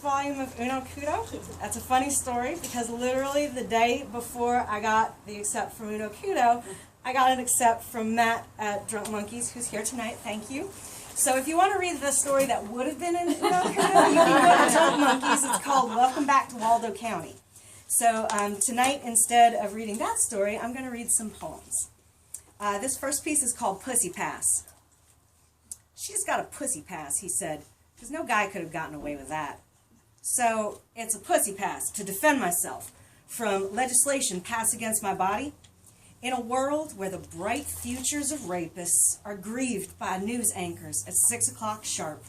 volume of Kudo. That's a funny story because literally the day before I got the accept from Kudo, I got an accept from Matt at Drunk Monkeys, who's here tonight. Thank you. So if you want to read the story that would have been in Kudo, you can go to Drunk Monkeys. It's called Welcome Back to Waldo County. So tonight, instead of reading that story, I'm going to read some poems. This first piece is called Pussy Pass. She's got a pussy pass, he said, because no guy could have gotten away with that. So it's a pussy pass to defend myself from legislation passed against my body in a world where the bright futures of rapists are grieved by news anchors at 6 o'clock sharp,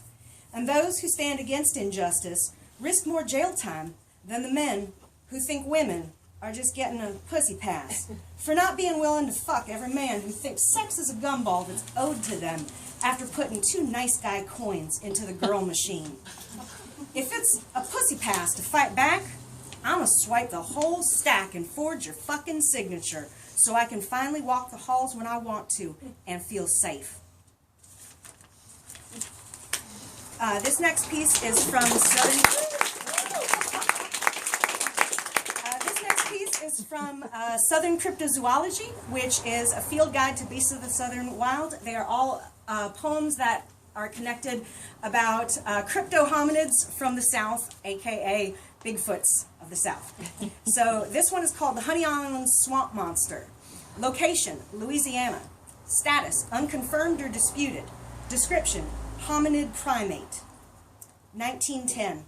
and those who stand against injustice risk more jail time than the men who think women are just getting a pussy pass for not being willing to fuck every man who thinks sex is a gumball that's owed to them after putting 2 nice guy coins into the girl machine. If it's a pussy pass to fight back, I'm gonna swipe the whole stack and forge your fucking signature so I can finally walk the halls when I want to and feel safe. This next piece is from Southern Cryptozoology, which is a field guide to beasts of the southern wild. They are all poems that are connected about crypto hominids from the south, aka Bigfoots of the south. So this one is called the Honey Island Swamp Monster. Location, Louisiana. Status, unconfirmed or disputed. Description, hominid primate. 1910.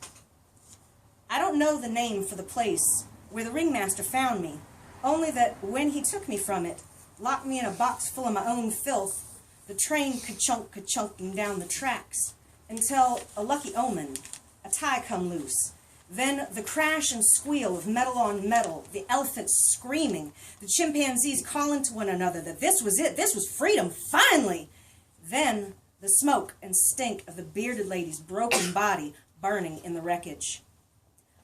I don't know the name for the place where the ringmaster found me, only that when he took me from it, locked me in a box full of my own filth, the train ka-chunking down the tracks, until a lucky omen, a tie come loose. Then the crash and squeal of metal on metal, the elephants screaming, the chimpanzees calling to one another that this was it, this was freedom, finally! Then the smoke and stink of the bearded lady's broken body burning in the wreckage.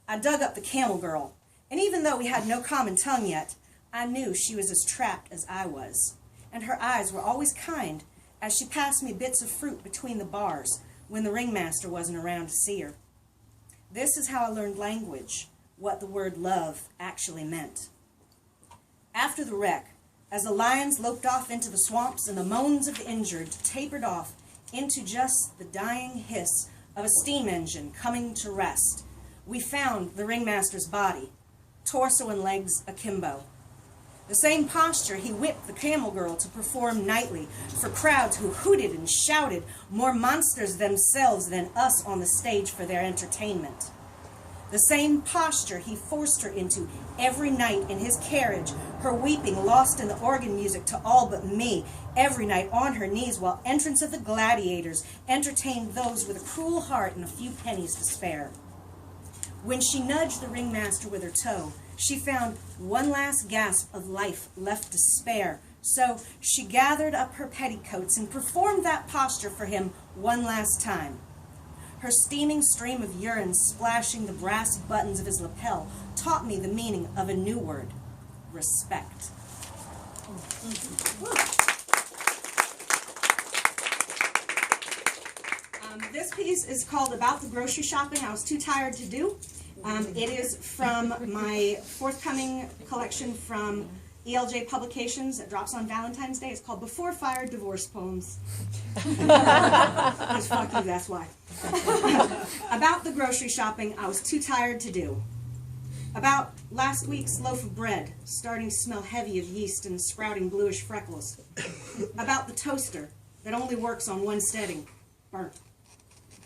I dug up the camel girl, and even though we had no common tongue yet, I knew she was as trapped as I was, and her eyes were always kind as she passed me bits of fruit between the bars when the ringmaster wasn't around to see her. This is how I learned language, what the word love actually meant. After the wreck, as the lions loped off into the swamps and the moans of the injured tapered off into just the dying hiss of a steam engine coming to rest, we found the ringmaster's body, torso and legs akimbo. The same posture he whipped the camel girl to perform nightly for crowds who hooted and shouted, more monsters themselves than us on the stage for their entertainment. The same posture he forced her into every night in his carriage, her weeping lost in the organ music to all but me, every night on her knees while entrance of the gladiators entertained those with a cruel heart and a few pennies to spare. When she nudged the ringmaster with her toe, she found one last gasp of life left to spare, so she gathered up her petticoats and performed that posture for him one last time. Her steaming stream of urine splashing the brass buttons of his lapel taught me the meaning of a new word, respect. This piece is called About the Grocery Shopping I Was Too Tired to Do. It is from my forthcoming collection from ELJ Publications that drops on Valentine's Day. It's called Before Fire Divorce Poems. Because fuck you, that's why. About the grocery shopping I was too tired to do. About last week's loaf of bread, starting to smell heavy of yeast and sprouting bluish freckles. About the toaster that only works on one setting, burnt.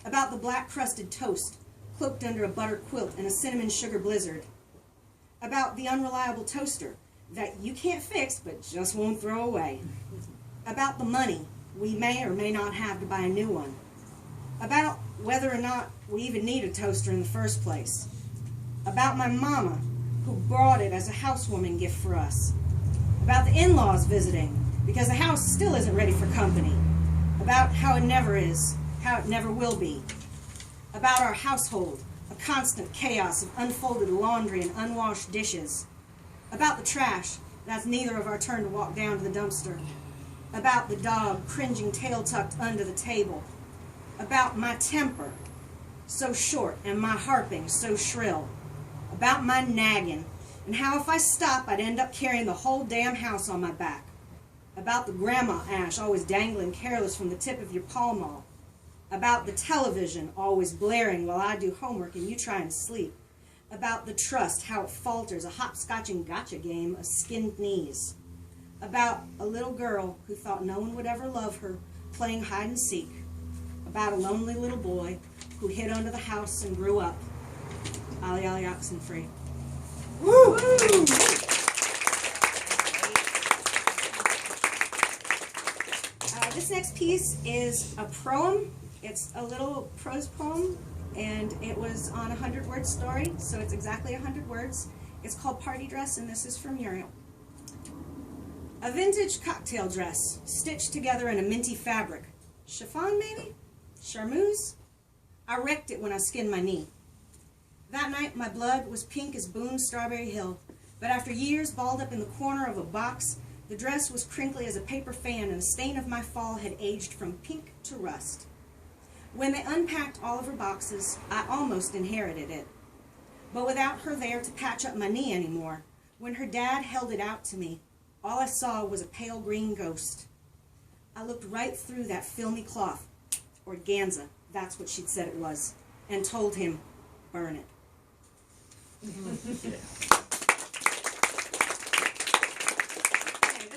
About the black-crusted toast, cloaked under a butter quilt in a cinnamon sugar blizzard. About the unreliable toaster that you can't fix but just won't throw away. About the money we may or may not have to buy a new one. About whether or not we even need a toaster in the first place. About my mama, who brought it as a housewarming gift for us. About the in-laws visiting, because the house still isn't ready for company. About how it never is, how it never will be. About our household, a constant chaos of unfolded laundry and unwashed dishes. About the trash, that's neither of our turn to walk down to the dumpster. About the dog cringing tail tucked under the table. About my temper, so short and my harping so shrill, about my nagging, and how if I stop I'd end up carrying the whole damn house on my back, about the grandma ash always dangling careless from the tip of your Pall Mall, about the television always blaring while I do homework and you try and sleep, about the trust, how it falters, a hopscotch and gotcha game of skinned knees, about a little girl who thought no one would ever love her playing hide and seek, about a lonely little boy who hid under the house and grew up. Ollie, ollie, oxen free. Woo! This next piece is a proem. It's a little prose poem, and it was on a 100-word story, so it's exactly 100 words. It's called Party Dress, and this is from Muriel. A vintage cocktail dress, stitched together in a minty fabric. Chiffon, maybe? Charmeuse? I wrecked it when I skinned my knee. That night, my blood was pink as Boone's Strawberry Hill, but after years balled up in the corner of a box, the dress was crinkly as a paper fan, and the stain of my fall had aged from pink to rust. When they unpacked all of her boxes, I almost inherited it. But without her there to patch up my knee anymore, when her dad held it out to me, all I saw was a pale green ghost. I looked right through that filmy cloth, organza, that's what she'd said it was, and told him, burn it. Okay, this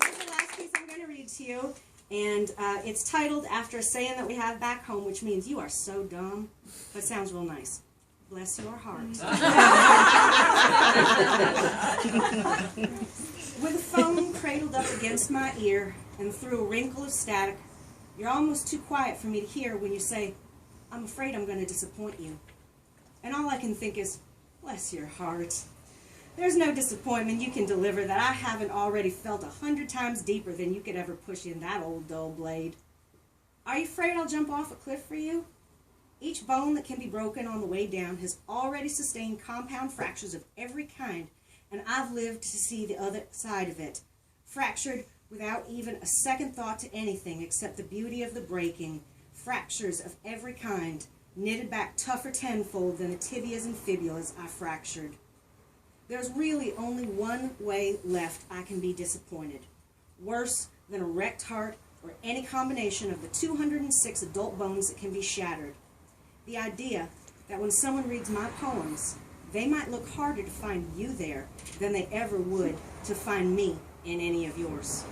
is the last piece I'm going to read to you, and it's titled after a saying that we have back home, which means you are so dumb, but sounds real nice. Bless your heart. With a phone cradled up against my ear and through a wrinkle of static, you're almost too quiet for me to hear when you say, I'm afraid I'm going to disappoint you. And all I can think is, bless your heart. There's no disappointment you can deliver that I haven't already felt 100 times deeper than you could ever push in that old dull blade. Are you afraid I'll jump off a cliff for you? Each bone that can be broken on the way down has already sustained compound fractures of every kind, and I've lived to see the other side of it, fractured without even a second thought to anything except the beauty of the breaking, fractures of every kind, knitted back tougher tenfold than the tibias and fibulas I fractured. There's really only one way left I can be disappointed, worse than a wrecked heart or any combination of the 206 adult bones that can be shattered. The idea that when someone reads my poems, they might look harder to find you there than they ever would to find me in any of yours.